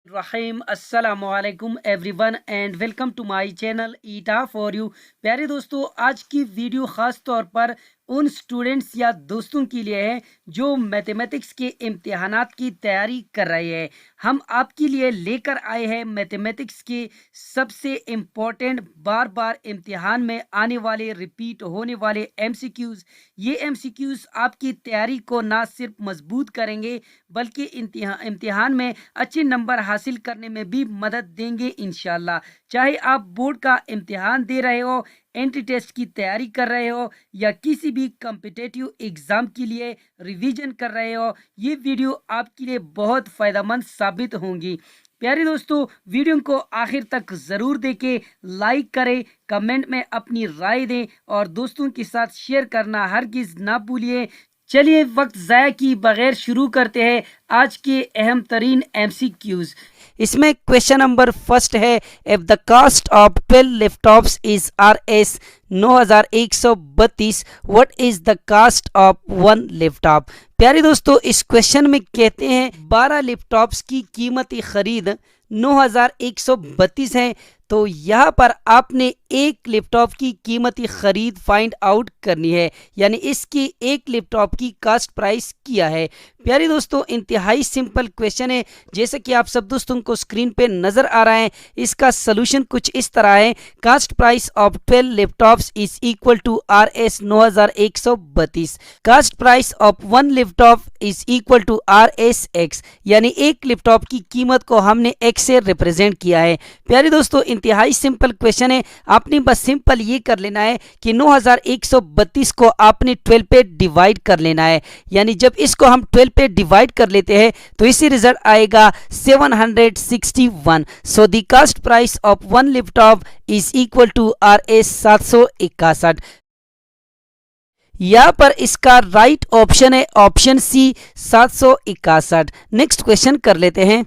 रहीम अस्सलामुअलैकुम everyone and welcome to my channel Eta for you. प्यारे दोस्तों, आज की वीडियो ख़ास तौर पर उन स्टूडेंट्स या दोस्तों के लिए है जो मैथमेटिक्स के इम्तिहानात की तैयारी कर रहे हैं। हम आपके लिए लेकर आए हैं मैथमेटिक्स के सबसे इम्पोर्टेंट बार बार इम्तिहान में आने वाले रिपीट होने वाले एमसीक्यूज़। ये एमसीक्यूज़ आपकी तैयारी को ना सिर्फ मजबूत करेंगे बल्कि इम्तिहान में अच्छे नंबर हासिल करने में भी मदद देंगे इंशाल्लाह। चाहे आप बोर्ड का इम्तिहान दे रहे हो, एंट्री टेस्ट की तैयारी कर रहे हो या किसी भी कॉम्पिटिटिव एग्ज़ाम के लिए रिवीजन कर रहे हो, ये वीडियो आपके लिए बहुत फ़ायदेमंद साबित होंगी। प्यारे दोस्तों, वीडियो को आखिर तक ज़रूर देखें, लाइक करें, कमेंट में अपनी राय दें और दोस्तों के साथ शेयर करना हरगिज़ ना भूलिए। चलिए वक्त ज़ाया की बगैर शुरू करते हैं आज के अहम तरीन एमसीक्यूज़। इसमें क्वेश्चन नंबर फर्स्ट है, if the cost of 12 laptops is RS 9132, what is the cost of 1 laptop. प्यारे दोस्तों, इस क्वेश्चन में कहते हैं 12 लैपटॉप्स की कीमती खरीद 9132 है। तो यहाँ पर आपने एक लैपटॉप की कीमती खरीद फाइंड आउट करनी है, यानी इसकी एक लैपटॉप की कास्ट प्राइस किया है। प्यारे दोस्तों, इंतहाई सिंपल क्वेश्चन है, जैसे कि आप सब दोस्तों को स्क्रीन पे नज़र आ रहा है। इसका सोल्यूशन कुछ इस तरह है, cost price of 12 laptops is equal to RS 9132। Cost price of 1 laptop is equal to RS X, यानी एक लैपटॉप की कीमत को हमने X से रिप्रेजेंट किया है। प्यारे दोस्तों, इंतहाई सिंपल क्वेश्चन है, आपने बस सिंपल ये कर लेना है कि 9132 को आपने 12 पे डिवाइड कर लेना है, यानी जब इसको हम 12 पे डिवाइड कर लेते हैं तो इसी रिजल्ट आएगा 761। So the cost price of 1 laptop is equal to RS 761। यहाँ पर इसका राइट ऑप्शन है ऑप्शन सी 761। नेक्स्ट क्वेश्चन कर लेते हैं।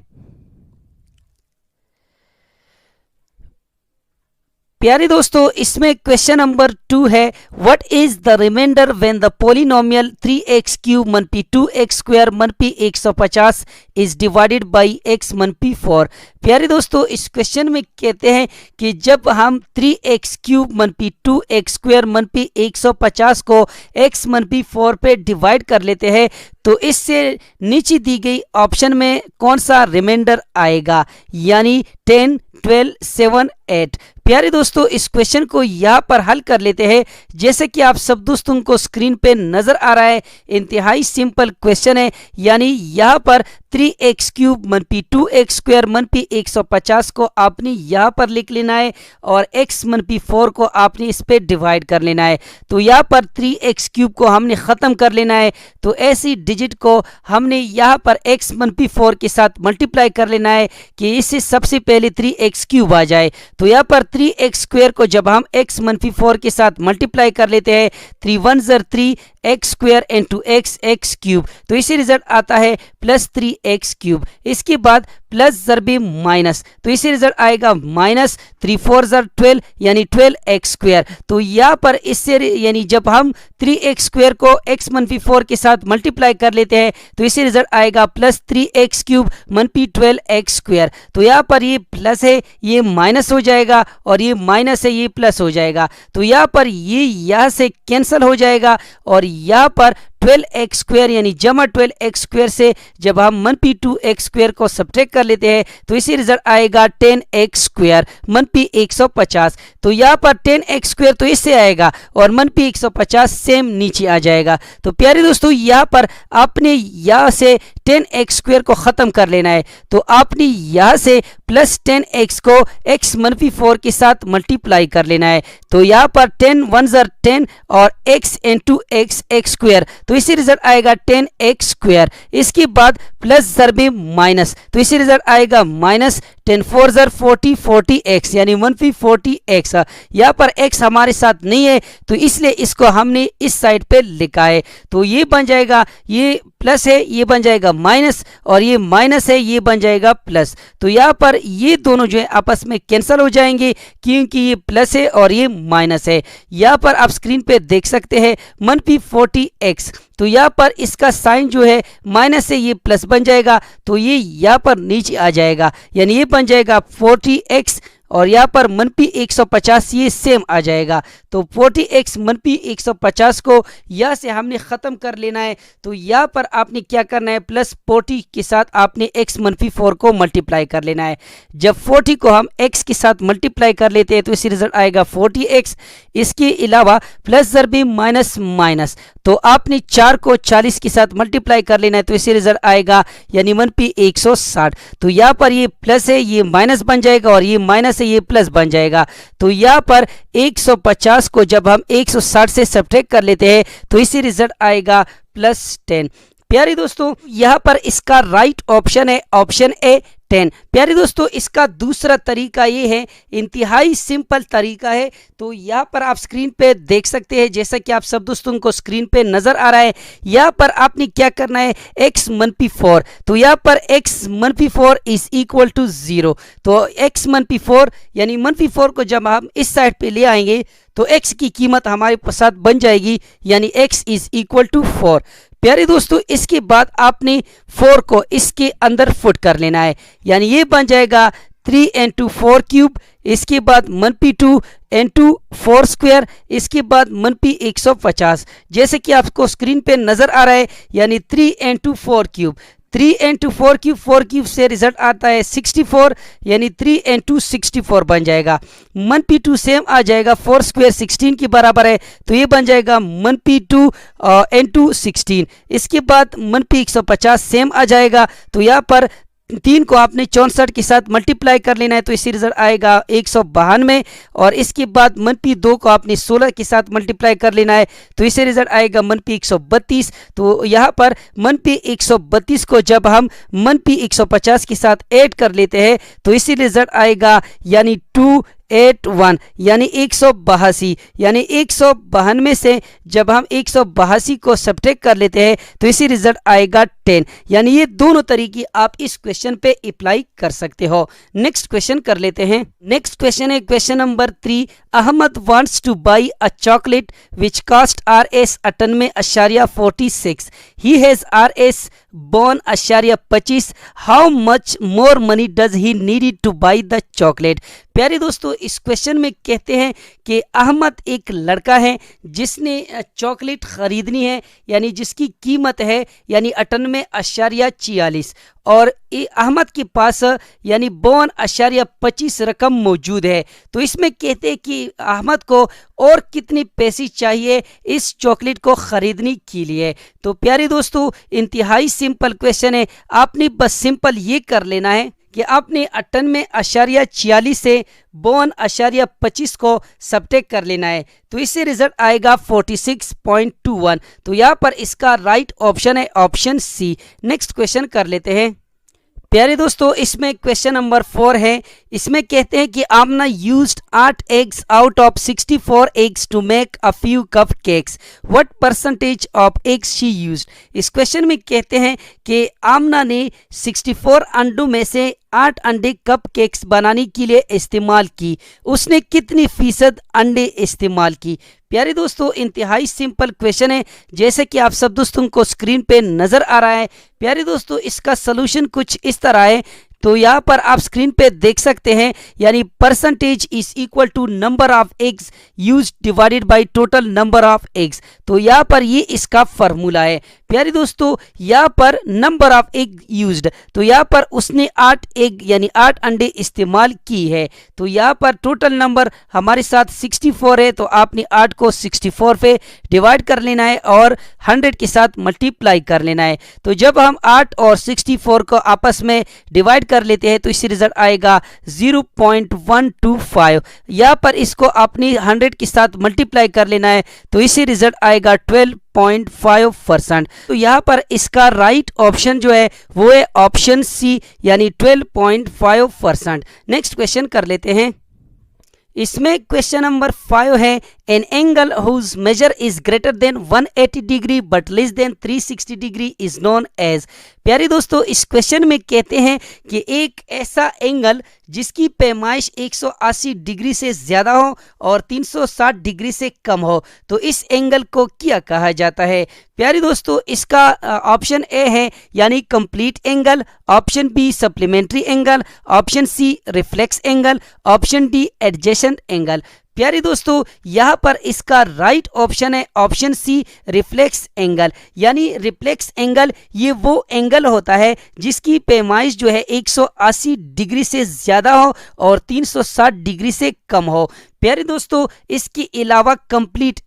प्यारे दोस्तों, इसमें क्वेश्चन नंबर 2 है, what is the reminder when the polynomial 3x cube minus 2x square minus 150 is divided by x minus 4। प्यारे दोस्तों, इस क्वेश्चन में कहते हैं कि जब हम 3x cube minus 2x square minus 150 को x मनपी 4 पे डिवाइड कर लेते हैं तो इससे नीचे दी गई ऑप्शन में कौन सा रिमाइंडर आएगा, यानी 10, 12, 7, 8। प्यारे दोस्तों, इस क्वेश्चन को यहाँ पर हल कर लेते हैं, जैसे कि आप सब दोस्तों को स्क्रीन पे नजर आ रहा है। इंतहाई सिंपल क्वेश्चन है, यानी यहाँ पर 3x cube minus 2x square minus 150 को आपने यहाँ पर लिख लेना है और x मनपी 4 को आपने इस पे डिवाइड कर लेना है। तो यहाँ पर 3x क्यूब को हमने ख़त्म कर लेना है, तो ऐसी डिजिट को हमने यहाँ पर x मनपी 4 के साथ मल्टीप्लाई कर लेना है कि इससे सबसे पहले 3x क्यूब आ जाए। तो यहाँ पर 3x स्क्वायर को जब हम x मनपी 4 के साथ मल्टीप्लाई कर लेते हैं, 3 1 ज़र 3 x square into x cube, तो इसी रिजल्ट आता है प्लस 3x क्यूब। इसके बाद प्लस ज़रबे माइनस, तो इसी रिजल्ट आएगा माइनस 3 4 ज़र 12 यानी 12x स्क्वायर। तो यहाँ पर इससे यानी जब हम 3x स्क्वायर को x मनपी 4 के साथ मल्टीप्लाई कर लेते हैं तो इसी रिजल्ट आएगा plus 3x cube मनपी 12x square. तो यहाँ पर ये प्लस है, ये माइनस हो जाएगा और ये माइनस है, ये प्लस हो जाएगा। तो यहाँ पर ये यहाँ से कैंसिल हो जाएगा और यहाँ पर 12x स्क्वायर यानी जमा 12x स्क्वायर से जब हम मनपी 2x स्क्वायर को सब्ट्रैक्ट कर लेते हैं तो इसी रिजल्ट आएगा 10x स्क्वायर मनपी 150। तो यहाँ पर 10x स्क्वायर तो इससे आएगा और मनपी 150 सेम नीचे आ जाएगा। तो प्यारे दोस्तों, यहाँ पर आपने यहाँ से 10x स्क्वायर को ख़त्म कर लेना है, तो आपने यहाँ से प्लस 10x को x मनपी 4 के साथ मल्टीप्लाई कर लेना है। तो यहाँ पर 10 1 ज़र 10 और x इंटू x स्क्वायर, तो इसी रिजल्ट आएगा 10x स्क्वायर। इसके बाद प्लस ज़रबे माइनस, तो इसी रिजल्ट आएगा माइनस 10 4 ज़र 40 40x यानी मनफी 40x। यहाँ पर x हमारे साथ नहीं है तो इसलिए इसको हमने इस साइड पे लिखा है। तो ये बन जाएगा, ये प्लस है ये बन जाएगा माइनस और ये माइनस है ये बन जाएगा प्लस। तो यहाँ पर ये दोनों जो है आपस में कैंसिल हो जाएंगे क्योंकि ये प्लस है और ये माइनस है। यहाँ पर आप स्क्रीन पे देख सकते हैं मनफी 40x। तो यहाँ पर इसका साइन जो है माइनस से ये प्लस बन जाएगा, तो ये यहाँ पर नीचे आ जाएगा, यानी ये बन जाएगा 40x और यहाँ पर मनपी 150 ये सेम आ जाएगा। तो 40x मनपी 150 को यहाँ से हमने ख़त्म कर लेना है। तो यहाँ पर आपने क्या करना है, प्लस 40 के साथ आपने x मनफी 4 को मल्टीप्लाई कर लेना है। जब 40 को हम x के साथ मल्टीप्लाई कर लेते हैं तो इसी रिजल्ट आएगा 40x। इसके अलावा प्लस ज़रबी माइनस माइनस, तो आपने 4 को 40 के साथ मल्टीप्लाई कर लेना है, तो इसी रिजल्ट आएगा यानी मनपी 160। तो यहाँ पर ये प्लस है, ये माइनस बन जाएगा और ये माइनस है, ये प्लस बन जाएगा। तो यहाँ पर 150 को जब हम 160 से सब्ट्रैक्ट कर लेते हैं तो इसी रिजल्ट आएगा +10। प्यारे दोस्तों यहाँ पर इसका राइट ऑप्शन है ऑप्शन ए 10। प्यारे दोस्तों इसका दूसरा तरीका ये है, इंतहाई सिंपल तरीका है। तो यहाँ पर आप स्क्रीन पे देख सकते हैं, जैसा कि आप सब दोस्तों को स्क्रीन पे नज़र आ रहा है। यहाँ पर आपने क्या करना है, x मनफी 4, तो यहाँ पर x मनफी 4 इज इक्वल टू 0। तो x मनफी 4 यानी मनफी 4 को जब हम इस साइड पे ले आएंगे तो x की कीमत हमारे साथ बन जाएगी, यानी x इज इक्वल टू 4। प्यारे दोस्तों इसके बाद आपने 4 को इसके अंदर फुट कर लेना है, यानी ये बन जाएगा 3 into 4 क्यूब। इसके बाद मनपी 2 into 4 स्क्वायर, इसके बाद मनपी 150, जैसे कि आपको स्क्रीन पे नज़र आ रहा है, यानी 3 into 4 cube. 3 into 4 cube, 4 cube से रिजल्ट आता है 64, यानी 3 into 64 बन जाएगा। मनपी 2 सेम आ जाएगा, 4 स्क्वायर 16 के बराबर है, तो ये बन जाएगा मनपी 2 into 16। इसके बाद मनपी 150 सेम आ जाएगा, तो यहाँ पर 3 को आपने 64 के साथ मल्टीप्लाई कर लेना है, तो इसी रिजल्ट आएगा 192। और इसके बाद मनपी 2 को आपने 16 के साथ मल्टीप्लाई कर लेना है, तो इसी रिजल्ट आएगा मनपी 132। तो यहाँ पर मनपी 132 को जब हम मनपी 150 के साथ ऐड कर लेते हैं तो इसी रिजल्ट आएगा यानी 281, यानी 182। यानी 192 से जब हम 182 को सब्ट्रैक्ट कर लेते हैं तो इसी रिजल्ट आएगा 10। यानी ये दोनों तरीके आप इस क्वेश्चन पे अप्लाई कर सकते हो। नेक्स्ट क्वेश्चन कर लेते हैं। नेक्स्ट क्वेश्चन है question number 3। Ahmad wants to buy a chocolate which cost RS 98.46। He has RS बॉन 25। How much more money does he need to buy the chocolate. प्यारे दोस्तों इस क्वेश्चन में कहते हैं कि अहमद एक लड़का है जिसने चॉकलेट ख़रीदनी है, यानी जिसकी कीमत है यानी 98.46 और अहमद के पास यानी 52.25 रकम मौजूद है। तो इसमें कहते हैं कि अहमद को और कितने पैसे चाहिए इस चॉकलेट को ख़रीदने के लिए। तो प्यारे दोस्तों इंतहाई सिंपल क्वेश्चन है, आपने बस सिंपल ये कर लेना है कि आपने 98.46 से 52.25 को सब्ट्रैक्ट कर लेना है, तो इससे रिजल्ट आएगा 46.21। तो यहाँ पर इसका राइट ऑप्शन है ऑप्शन सी। नेक्स्ट क्वेश्चन कर लेते हैं। प्यारे दोस्तों इसमें क्वेश्चन नंबर 4 है। इसमें कहते हैं कि आमना used 8 eggs out of 64 eggs to make a few cupcakes. What percentage of eggs she used? इस क्वेश्चन में कहते हैं कि आमना ने 64 अंडों में से 8 अंडे कप केक्स बनाने के लिए इस्तेमाल की, उसने कितनी फीसद अंडे इस्तेमाल की। प्यारे दोस्तों इंतहाई सिंपल क्वेश्चन है, जैसे कि आप सब दोस्तों को स्क्रीन पे नज़र आ रहा है। प्यारे दोस्तों इसका सलूशन कुछ इस तरह है, तो यहाँ पर आप स्क्रीन पे देख सकते हैं, यानी percentage is equal to number of eggs use divided by total number of eggs. तो यहाँ पर ये इसका फार्मूला है। प्यारे दोस्तों यहाँ पर नंबर ऑफ एग यूज्ड, तो यहाँ पर उसने 8 एग यानी 8 अंडे इस्तेमाल की है। तो यहाँ पर टोटल नंबर हमारे साथ 64 है, तो आपने 8 को 64 पे डिवाइड कर लेना है और 100 के साथ मल्टीप्लाई कर लेना है। तो जब हम 8 और 64 को आपस में डिवाइड कर लेते हैं तो इसी रिजल्ट आएगा 0.125। यहाँ पर इसको अपनी 100 के साथ मल्टीप्लाई कर लेना है, तो इसी रिजल्ट आएगा 12.5%। तो यहाँ पर इसका राइट ऑप्शन जो है वो है ऑप्शन सी, यानी 12.5%। नेक्स्ट क्वेश्चन कर लेते हैं। इसमें क्वेश्चन नंबर 5 है। An angle whose measure is greater than 180 degree but less than 360 degree is known as। प्यारे दोस्तों, इस क्वेश्चन में कहते हैं कि एक ऐसा एंगल जिसकी पैमाइश 180 डिग्री से ज़्यादा हो और 360 डिग्री से कम हो, तो इस एंगल को क्या कहा जाता है। प्यारे दोस्तों, इसका ऑप्शन ए है यानी complete angle, option B supplementary angle, option C reflex angle, option D adjacent angle. प्यारे दोस्तों, यहाँ पर इसका राइट ऑप्शन है ऑप्शन सी रिफ्लेक्स एंगल। यानी रिफ्लेक्स एंगल ये वो एंगल होता है जिसकी पैमाइश जो है 180 डिग्री से ज़्यादा हो और 360 डिग्री से कम हो। प्यारे दोस्तों, इसके अलावा कंप्लीट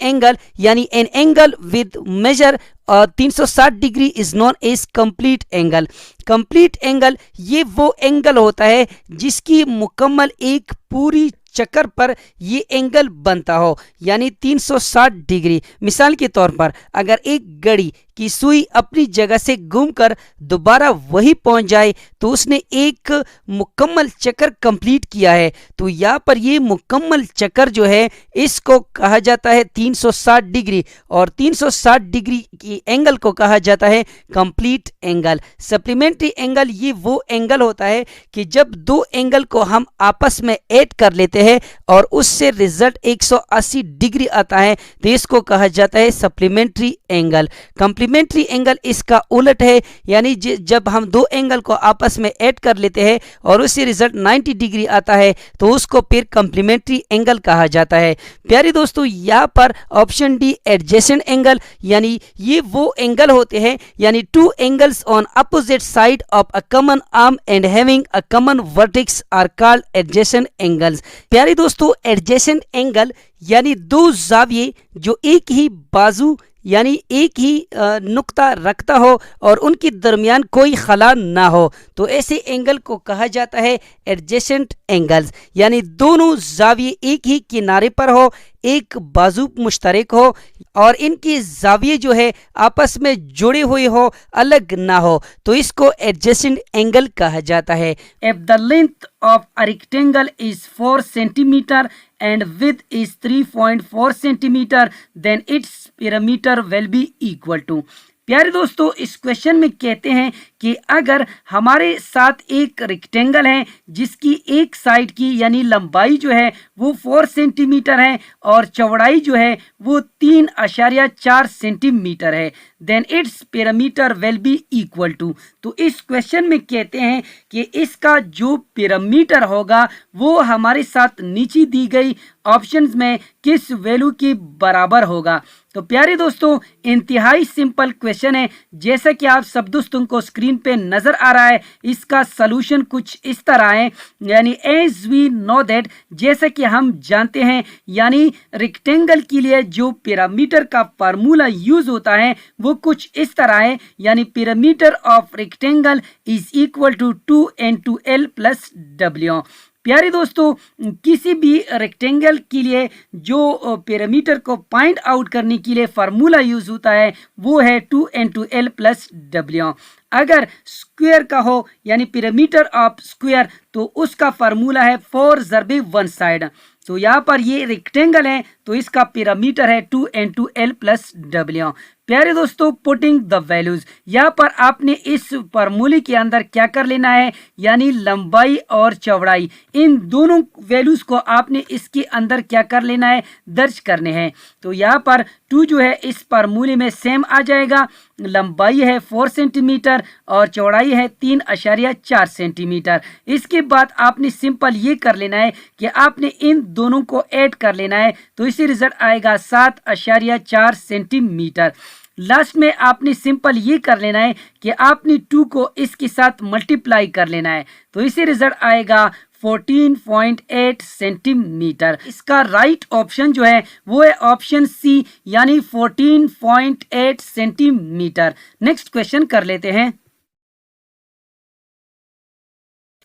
एंगल यानी an angle with measure 360 degree is known as complete angle. Complete angle ये वो एंगल होता है जिसकी मुकम्मल एक पूरी चक्कर पर ये एंगल बनता हो, यानी 360 डिग्री। मिसाल के तौर पर अगर एक घड़ी की सुई अपनी जगह से घूमकर दोबारा वही पहुंच जाए तो उसने एक मुकम्मल चक्कर कंप्लीट किया है। तो यहाँ पर ये मुकम्मल चक्कर जो है इसको कहा जाता है 360 डिग्री, और 360 डिग्री की एंगल को कहा जाता है कंप्लीट एंगल। सप्लीमेंट्री एंगल ये वो एंगल होता है कि जब दो एंगल को हम आपस में ऐड कर लेते हैं और उससे रिजल्ट 180 डिग्री आता है तो इसको कहा जाता है सप्लीमेंट्री एंगल। कंप्लीमेंट्री एंगल इसका उलट है, यानी जब हम दो एंगल को आपस में ऐड कर लेते हैं और उससे रिजल्ट 90 डिग्री आता है तो उसको फिर कंप्लीमेंट्री एंगल कहा जाता है। प्यारे दोस्तों, यहाँ पर ऑप्शन डी एडजेसेंट एंगल, यानी ये वो एंगल होते हैं यानी two angles on opposite side of a common arm and having a common vertex are called adjacent angles. प्यारे दोस्तों, एडजेसेंट एंगल यानी दो जाविये जो एक ही बाजू यानी एक ही नुक्ता रखता हो और उनके दरमियान कोई खला ना हो, तो ऐसे एंगल को कहा जाता है एडजेसेंट एंगल्स। यानी दोनों जाविये एक ही किनारे पर हो, एक बाजू मुश्तरक हो और इनकी जाविये जो है आपस में जुड़े हुए हो, अलग ना हो, तो इसको एडजेसेंट एंगल कहा जाता है। If the length of a rectangle is 4 centimetre and width is 3.4 centimeter then its perimeter will be equal to। प्यारे दोस्तों, इस क्वेश्चन में कहते हैं कि अगर हमारे साथ एक रेक्टेंगल है जिसकी एक साइड की यानी लंबाई जो है वो 4 सेंटीमीटर है और चौड़ाई जो है वो 3.4 सेंटीमीटर है, then its parameter will be equal to. तो इस क्वेश्चन में कहते हैं कि इसका जो पैरामीटर होगा वो हमारे साथ नीचे दी गई ऑप्शंस में किस वैल्यू के बराबर होगा। तो प्यारे दोस्तों, इंतहाई सिंपल क्वेश्चन है, जैसा कि आप सब दोस्तों को स्क्रीन पे नजर आ रहा है। इसका सलूशन कुछ इस तरह है, यानी एज वी नो दैट, जैसा कि हम जानते हैं, यानी रेक्टेंगल के लिए जो पैरामीटर का फार्मूला यूज होता है वो कुछ इस तरह है, यानी parameter of rectangle is equal to 2n2l plus w। प्यारे दोस्तों, किसी भी रेक्टेंगल के लिए जो पैरामीटर को फाइंड आउट करने के लिए फार्मूला यूज होता है वो है 2n2l प्लस w। अगर स्क्वायर का हो यानी पैरामीटर ऑफ स्क्वायर तो उसका फार्मूला है 4 ज़रबे 1 साइड। तो यहाँ पर ये रेक्टेंगल है तो इसका पैरामीटर है 2n2l प्लस w। प्यारे दोस्तों, पुटिंग द वैल्यूज, यहाँ पर आपने इस फार्मूले के अंदर क्या कर लेना है, यानी लंबाई और चौड़ाई, इन दोनों वैल्यूज को आपने इसके अंदर क्या कर लेना है, दर्ज करने हैं। तो यहाँ पर 2 जो है इस फार्मूले में सेम आ जाएगा, लंबाई है 4 सेंटीमीटर और चौड़ाई है 3.4 सेंटीमीटर। इसके बाद आपने सिंपल ये कर लेना है कि आपने इन दोनों को ऐड कर लेना है, तो इसी रिजल्ट आएगा 7.4 सेंटीमीटर। लास्ट में आपने सिंपल ये कर लेना है कि आपने 2 को इसके साथ मल्टीप्लाई कर लेना है, तो इसी रिजल्ट आएगा 14.8 सेंटीमीटर। इसका राइट ऑप्शन जो है वो है ऑप्शन सी, यानी 14.8 सेंटीमीटर। नेक्स्ट क्वेश्चन कर लेते हैं।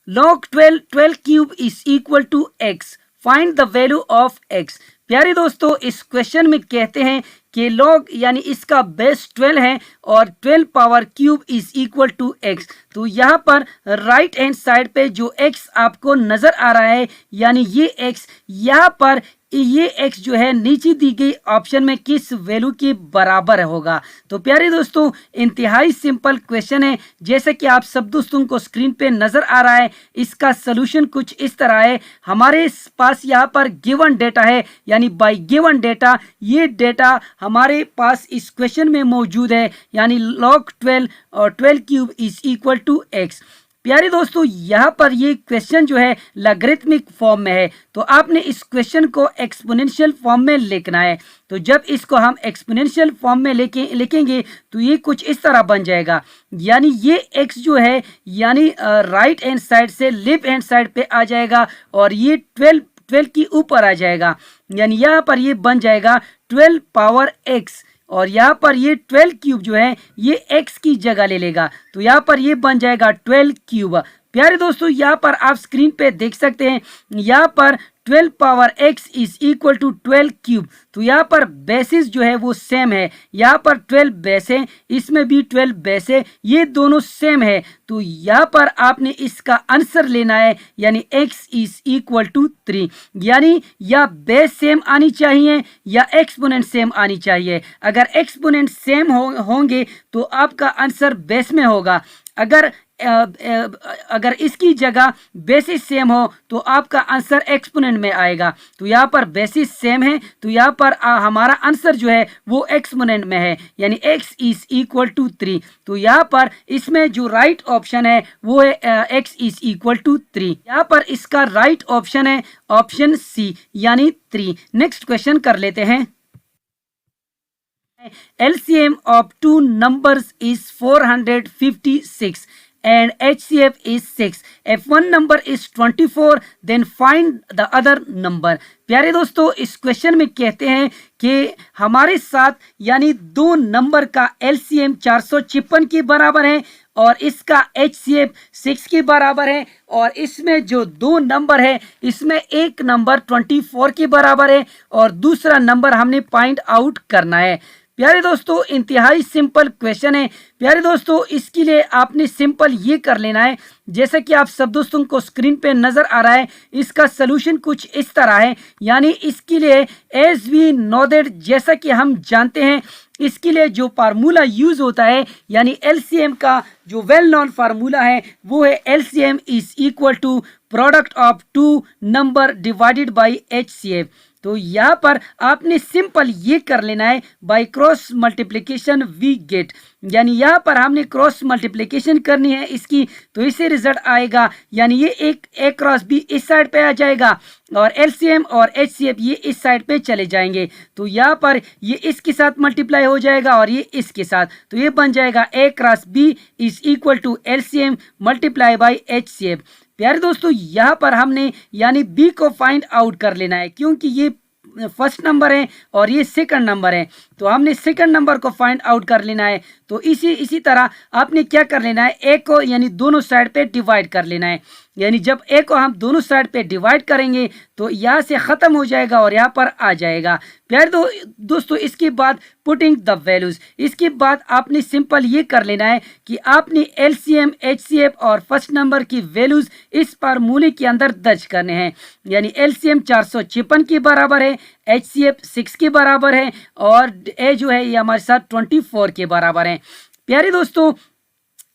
log 12 cube is equal to x, find the value of x। प्यारे दोस्तों, इस क्वेश्चन में कहते हैं कि log यानी इसका बेस 12 है और 12 power cube is equal to x। तो यहाँ पर राइट हैंड साइड पे जो x आपको नजर आ रहा है यानी ये x, यहाँ पर ये x जो है नीचे दी गई ऑप्शन में किस वैल्यू के बराबर होगा। तो प्यारे दोस्तों इंतहाई सिंपल क्वेश्चन है, जैसे कि आप सब दोस्तों को स्क्रीन पे नजर आ रहा है। इसका सलूशन कुछ इस तरह है, हमारे पास यहाँ पर गिवन डेटा है, यानी बाय गिवन डेटा ये डेटा हमारे पास इस क्वेश्चन में मौजूद है, यानी log 12 और 12 cube is equal to x। प्यारे दोस्तों यहाँ पर ये क्वेश्चन जो है लॉगरिथमिक फॉर्म में है, तो आपने इस क्वेश्चन को एक्सपोनेंशियल फॉर्म में लिखना है। तो जब इसको हम एक्सपोनेंशियल फॉर्म में लिखेंगे तो ये कुछ इस तरह बन जाएगा, यानी ये x जो है यानी राइट हैंड साइड से लेफ्ट हैंड साइड पे आ जाएगा और ये 12 की ऊपर आ जाएगा, यानी यहाँ पर ये बन जाएगा 12 पावर x और यहाँ पर ये 12 क्यूब जो है ये x की जगह ले लेगा, तो यहाँ पर ये बन जाएगा 12 क्यूब। प्यारे दोस्तों यहाँ पर आप स्क्रीन पे देख सकते हैं, यहाँ पर 12 power x is equal to 12 cube. तो यहाँ पर बेसिस जो है वो सेम है, यहाँ पर 12 बेस है, इसमें भी 12 बेस है, ये दोनों सेम है। तो यहाँ पर आपने इसका आंसर लेना है, यानी x इज इक्वल टू 3, यानी या बेस सेम आनी चाहिए या एक्सपोनेंट सेम आनी चाहिए। अगर एक्सपोनेंट सेम होंगे तो आपका आंसर बेस में होगा, अगर इसकी जगह बेसिस सेम हो तो आपका आंसर एक्सपोनेंट में आएगा। तो यहाँ पर बेसिस सेम है तो यहाँ पर हमारा आंसर जो है वो एक्सपोनेंट में है, यानी x इज इक्वल टू 3। तो यहाँ पर इसमें जो राइट ऑप्शन है वो है x इज इक्वल टू 3। यहाँ पर इसका राइट ऑप्शन है ऑप्शन सी, यानी 3। नेक्स्ट क्वेश्चन कर लेते हैं। LCM of two numbers is 456 and HCF is 6. If one number is 24 then find the other number. प्यारे दोस्तों इस क्वेश्चन में कहते हैं कि हमारे साथ यानी दो नंबर का LCM 456 के बराबर है और इसका HCF 6 के बराबर है, और इसमें जो दो नंबर है इसमें एक नंबर 24 के बराबर है और दूसरा नंबर हमने फाइंड आउट करना है। प्यारे दोस्तों इंतहाई सिंपल क्वेश्चन है। प्यारे दोस्तों इसके लिए आपने सिंपल ये कर लेना है, जैसे कि आप सब दोस्तों को स्क्रीन पे नजर आ रहा है, इसका सलूशन कुछ इस तरह है, यानी इसके लिए एज वी नो दैट, जैसा कि हम जानते हैं इसके लिए जो फार्मूला यूज होता है, यानी एलसीएम का जो वेल नोन फार्मूला है वो है LCM is equal to product of two number divided by HCF. तो यहाँ पर आपने सिंपल ये कर लेना है, by cross multiplication we get, यानी यहाँ पर हमने क्रॉस मल्टीप्लिकेशन करनी है इसकी, तो इससे रिजल्ट आएगा, यानी ये एक ए क्रॉस बी इस साइड पे आ जाएगा और एलसीएम और एचसीएफ ये इस साइड पे चले जाएंगे। तो यहाँ पर ये इसके साथ मल्टीप्लाई हो जाएगा और ये इसके साथ, तो ये बन जाएगा A cross B is equal to LCM multiply by HCF. प्यारे दोस्तों यहाँ पर हमने यानी बी को फाइंड आउट कर लेना है, क्योंकि ये फर्स्ट नंबर है और ये सेकंड नंबर है, तो हमने सेकंड नंबर को फाइंड आउट कर लेना है। तो इसी तरह आपने क्या कर लेना है, ए को यानी दोनों साइड पे डिवाइड कर लेना है, यानी जब ए को हम दोनों साइड पे डिवाइड करेंगे तो यहाँ से ख़त्म हो जाएगा और यहाँ पर आ जाएगा। प्यारे दोस्तों इसके बाद पुटिंग द वैल्यूज, इसके बाद आपने सिंपल ये कर लेना है कि आपने एलसीएम एचसीएफ और फर्स्ट नंबर की वैल्यूज इस फार्मूले के अंदर दर्ज करने हैं, यानी एलसीएम 456 के बराबर है, एचसीएफ 6 के बराबर है और ए जो है ये हमारे साथ 24 के बराबर है। प्यारे दोस्तों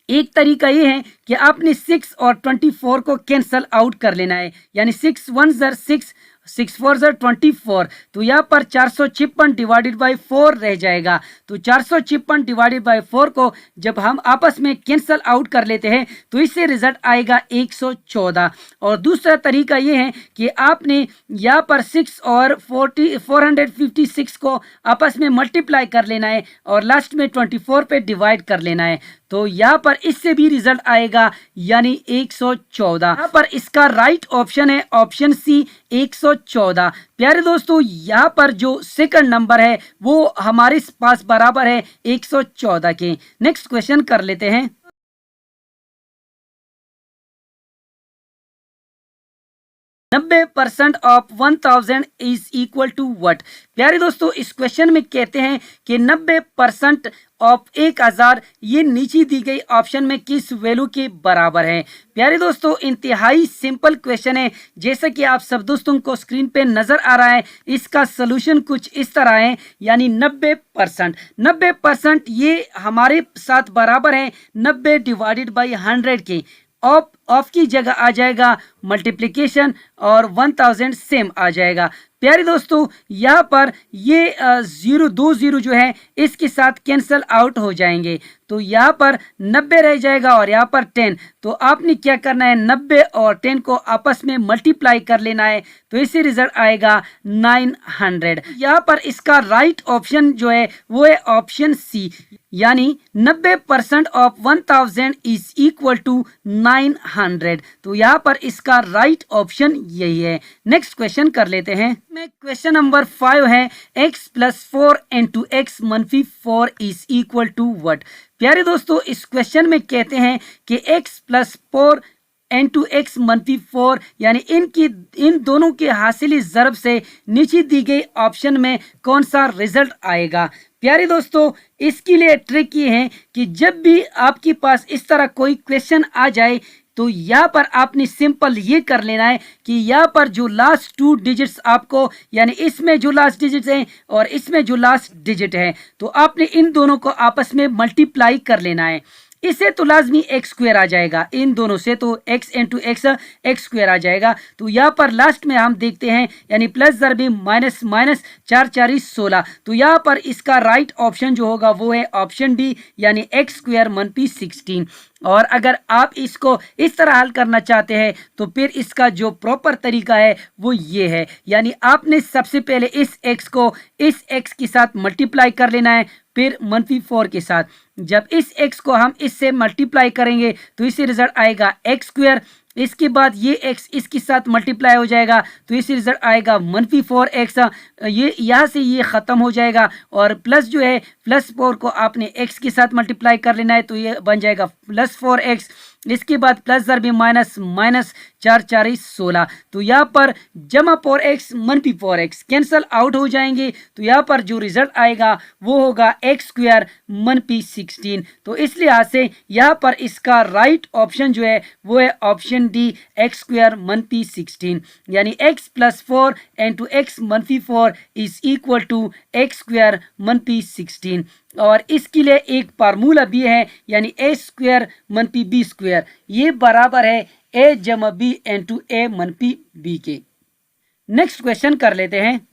एक तरीका ये है कि आपने 6 और 24 को कैंसल आउट कर लेना है, यानी 6 1 ज़र 6 6 4 ज़र 24, तो यहाँ पर 456 डिवाइडेड बाई 4 रह जाएगा। तो 456 डिवाइडेड बाई 4 को जब हम आपस में कैंसल आउट कर लेते हैं तो इससे रिजल्ट आएगा 114। और दूसरा तरीका ये है कि आपने यहाँ पर 6 और 456 को आपस में मल्टीप्लाई कर लेना है और लास्ट में 24 पे डिवाइड कर लेना है, तो यहाँ पर इससे भी रिजल्ट आएगा यानी 114। यहाँ पर इसका राइट ऑप्शन है ऑप्शन सी 114। प्यारे दोस्तों यहाँ पर जो सेकंड नंबर है वो हमारे पास बराबर है 114 के। नेक्स्ट क्वेश्चन कर लेते हैं। 90% of 1000 is equal to what. प्यारे दोस्तों, इस क्वेश्चन में कहते हैं कि 90% ऑफ 1000 ये नीचे दी गई ऑप्शन में किस वैल्यू के बराबर है। प्यारे दोस्तों, इंतहाई सिंपल क्वेश्चन है, जैसा कि आप सब दोस्तों को स्क्रीन पे नजर आ रहा है। इसका सोल्यूशन कुछ इस तरह है, यानी 90% ये हमारे साथ बराबर है 90 डिवाइडेड बाई 100 के। ऑफ की जगह आ जाएगा मल्टीप्लिकेशन और 1000 सेम आ जाएगा। प्यारे दोस्तों, यहाँ पर ये 0 जो है इसके साथ कैंसल आउट हो जाएंगे, तो यहाँ पर 90 रह जाएगा और यहाँ पर 10। तो आपने क्या करना है, 90 और 10 को आपस में मल्टीप्लाई कर लेना है, तो इससे रिजल्ट आएगा 900। यहाँ पर इसका राइट ऑप्शन जो है वो है ऑप्शन सी, यानी 90% ऑफ 1000 इज इक्वल टू 900। तो यहाँ पर इसका राइट ऑप्शन यही है। नेक्स्ट क्वेश्चन कर लेते हैं। में क्वेश्चन नंबर 5 है, x प्लस 4 इंटू एक्स मनफी 4 इज इक्वल टू व्हाट। प्यारे दोस्तों, इस क्वेश्चन में कहते हैं कि x प्लस 4 इंटू एक्स मनफी 4, यानी इन दोनों के हासिली ज़रब से नीचे दी गई ऑप्शन में कौन सा रिजल्ट आएगा। प्यारे दोस्तों, इसके लिए ट्रिक ये है कि जब भी आपके पास इस तरह कोई क्वेश्चन आ जाए तो यहाँ पर आपने सिंपल ये कर लेना है कि यहाँ पर जो लास्ट 2 डिजिट्स आपको, यानी इसमें जो लास्ट डिजिट है और इसमें जो लास्ट डिजिट है, तो आपने इन दोनों को आपस में मल्टीप्लाई कर लेना है। इससे तो लाजमी एक्स स्क्वायर आ जाएगा, इन दोनों से तो x इंटू एक्स स्क्वायर आ जाएगा। तो यहाँ पर लास्ट में हम देखते हैं, यानी प्लस ज़रबी माइनस माइनस 4 4 16। तो यहाँ पर इसका राइट ऑप्शन जो होगा वो है ऑप्शन डी, यानी एक्स स्क्वायर मनफी 16। और अगर आप इसको इस तरह हल करना चाहते हैं तो फिर इसका जो प्रॉपर तरीका है वो ये है, यानी आपने सबसे पहले इस x को इस x के साथ मल्टीप्लाई कर लेना है, फिर मनफी 4 के साथ। जब इस x को हम इससे मल्टीप्लाई करेंगे तो इससे रिजल्ट आएगा एक्स स्क्वायर। इसके बाद ये x इसके साथ मल्टीप्लाई हो जाएगा तो इससे रिजल्ट आएगा मनफी 4x। ये यहाँ से ये ख़त्म हो जाएगा और प्लस जो है प्लस 4 को आपने x के साथ मल्टीप्लाई कर लेना है, तो ये बन जाएगा प्लस 4x। इसके बाद प्लस ज़रबी माइनस माइनस 4 4 16। तो यहाँ पर जमा 4x मनफी 4x कैंसल आउट हो जाएंगे, तो यहाँ पर जो रिजल्ट आएगा वो होगा एक्स स्क्वायर मनफी 16। तो इस लिहाज से यहाँ पर इसका राइट ऑप्शन जो है वो है ऑप्शन डी, एक्स स्क्वायर मनफी 16, यानी x प्लस 4 इंटू एक्स मनफी 4 is equal to x square मनफी 16। और इसके लिए एक फार्मूला भी है, यानी ए स्क्वायर मनफी बी स्क्वायर, ये बराबर है ए जमा बी इंटू ए मनफी बी के। नेक्स्ट क्वेश्चन कर लेते हैं।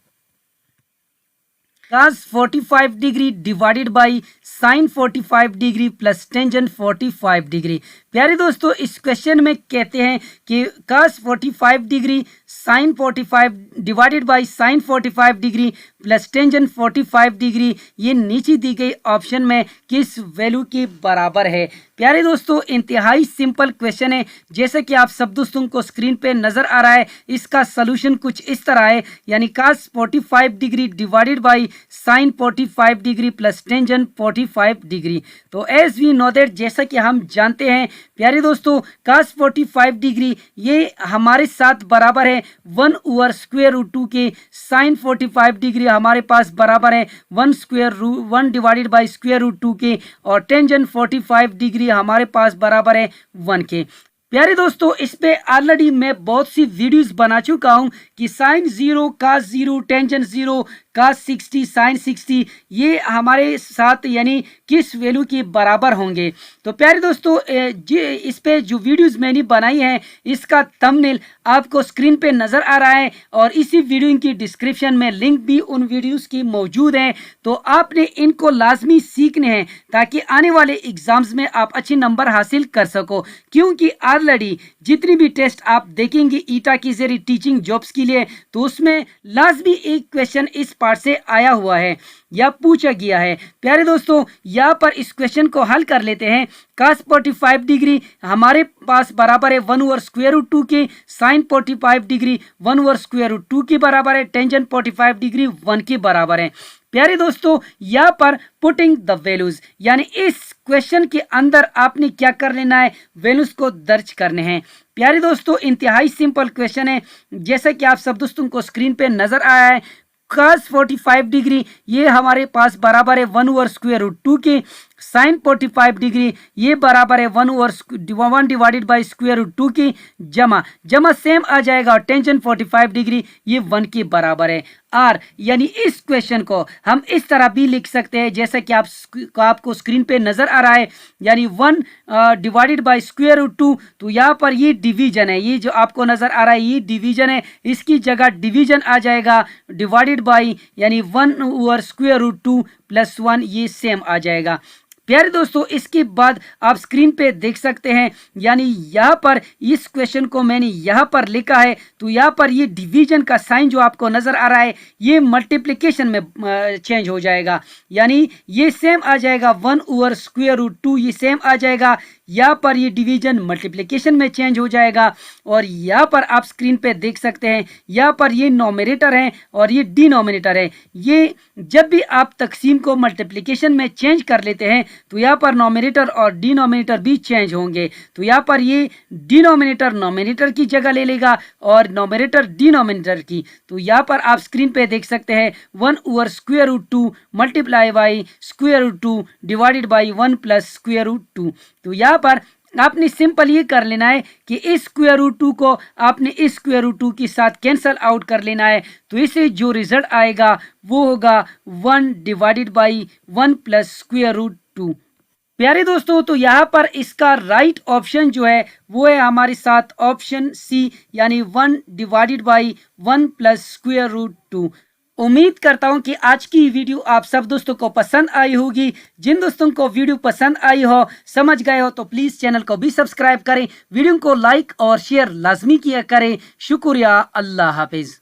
cos 45 degree divided by sin 45 degree plus tangent 45 degree. प्यारे दोस्तों, इस क्वेश्चन में कहते हैं कि cos 45 degree sin 45 divided by sin 45 degree plus tangent 45 degree ये नीचे दी गई ऑप्शन में किस वैल्यू के बराबर है। प्यारे दोस्तों, इंतहाई सिंपल क्वेश्चन है, जैसे कि आप सब दोस्तों को स्क्रीन पे नजर आ रहा है। इसका सोल्यूशन कुछ इस तरह है, यानी cos 45 degree divided by sin 45 degree plus tangent 45 degree. तो एज वी नो दैट, जैसा कि हम जानते हैं प्यारे दोस्तों, cos 45 डिग्री ये हमारे साथ बराबर है 1 ओवर स्क्वायर रूट 2 के। sin 45 डिग्री हमारे पास बराबर है 1 डिवाइडेड बाई स्क्वायर रूट 2 के, और टेंजेंट 45 डिग्री हमारे पास बराबर है 1 के। प्यारे दोस्तों, इस पे ऑलरेडी मैं बहुत सी वीडियोस बना चुका हूं कि sign 0, cos 0, tangent 0, cos 60, sin 60 ये हमारे साथ यानी किस वैल्यू के बराबर होंगे। तो प्यारे दोस्तों, इस पे जो वीडियोस मैंने बनाई है इसका थंबनेल आपको स्क्रीन पे नज़र आ रहा है, और इसी वीडियो की डिस्क्रिप्शन में लिंक भी उन वीडियोस की मौजूद हैं। तो आपने इनको लाजमी सीखने हैं ताकि आने वाले एग्जाम्स में आप अच्छे नंबर हासिल कर सको, क्योंकि ऑलरेडी जितनी भी टेस्ट आप देखेंगे ईटा की जरिए टीचिंग जॉब्स के लिए, तो उसमें लाजमी एक क्वेश्चन इस पार्ट से आया हुआ है या पूछा गया है। प्यारे दोस्तों, यहाँ पर इस क्वेश्चन को हल कर लेते हैं। cos 45 डिग्री हमारे पास बराबर है 1 ओवर स्क्वायर रूट 2 के, sin 45 degree 1 over square root 2 के बराबर है, टेंजेंट 45 डिग्री 1 के बराबर है। प्यारे दोस्तों, यहाँ पर पुटिंग द वैल्यूज, यानी इस क्वेश्चन के अंदर आपने क्या कर लेना है, वैल्यूज को दर्ज करने हैं। प्यारे दोस्तों, इंतहाई सिंपल क्वेश्चन है, जैसा कि आप सब दोस्तों को स्क्रीन पे नजर आया है। cos 45 डिग्री ये हमारे पास बराबर है 1/√2 के, साइन 45 डिग्री ये बराबर है 1 डिवाइडेड बाई √2 की, जमा सेम आ जाएगा, और टेंशन 45 डिग्री ये 1 के बराबर है। आर यानी इस क्वेश्चन को हम इस तरह भी लिख सकते हैं जैसा कि आपको स्क्रीन पे नजर आ रहा है, यानी 1 डिवाइडेड बाई √2। तो यहाँ पर ये डिवीजन है, ये जो आपको नजर आ रहा है ये डिवीजन है, इसकी जगह डिवीजन आ जाएगा डिवाइडेड बाई, यानी 1/√2 + 1 ये सेम आ जाएगा। प्यारे दोस्तों, इसके बाद आप स्क्रीन पे देख सकते हैं, यानी यहाँ पर इस क्वेश्चन को मैंने यहाँ पर लिखा है, तो यहाँ पर ये डिवीजन का साइन जो आपको नजर आ रहा है ये मल्टीप्लिकेशन में चेंज हो जाएगा, यानी ये सेम आ जाएगा 1/√2 ये सेम आ जाएगा। यहाँ पर ये डिवीजन मल्टीप्लिकेशन में चेंज हो जाएगा, और यहाँ पर आप स्क्रीन पे देख सकते हैं यहाँ पर ये नोमिनेटर है और ये डिनोमिनेटर है। ये जब भी आप तकसीम को मल्टीप्लिकेशन में चेंज कर लेते हैं तो यहाँ पर नोमिनेटर और डिनोमिनेटर भी चेंज होंगे। तो यहाँ पर ये डिनोमिनेटर नोमिनेटर की जगह ले लेगा और नोमिनेटर डिनोमिनेटर की। तो यहाँ पर आप स्क्रीन पे देख सकते हैं 1/√2 मल्टीप्लाई बाई √2 डिवाइडेड बाई 1 + √2। तो यहाँ पर आपने सिंपल ये कर लेना है कि इस √2 को आपने इस √2 के साथ कैंसल आउट कर लेना है, तो इससे जो रिजल्ट आएगा वो होगा 1 डिवाइडेड बाई 1 + √2। प्यारे दोस्तों, तो यहाँ पर इसका राइट ऑप्शन जो है वो है हमारे साथ ऑप्शन सी, यानी 1 डिवाइडेड बाई 1 + √2। उम्मीद करता हूं कि आज की वीडियो आप सब दोस्तों को पसंद आई होगी। जिन दोस्तों को वीडियो पसंद आई हो, समझ गए हो, तो प्लीज चैनल को भी सब्सक्राइब करें, वीडियो को लाइक और शेयर लाजमी किया करें। शुक्रिया, अल्लाह हाफिज।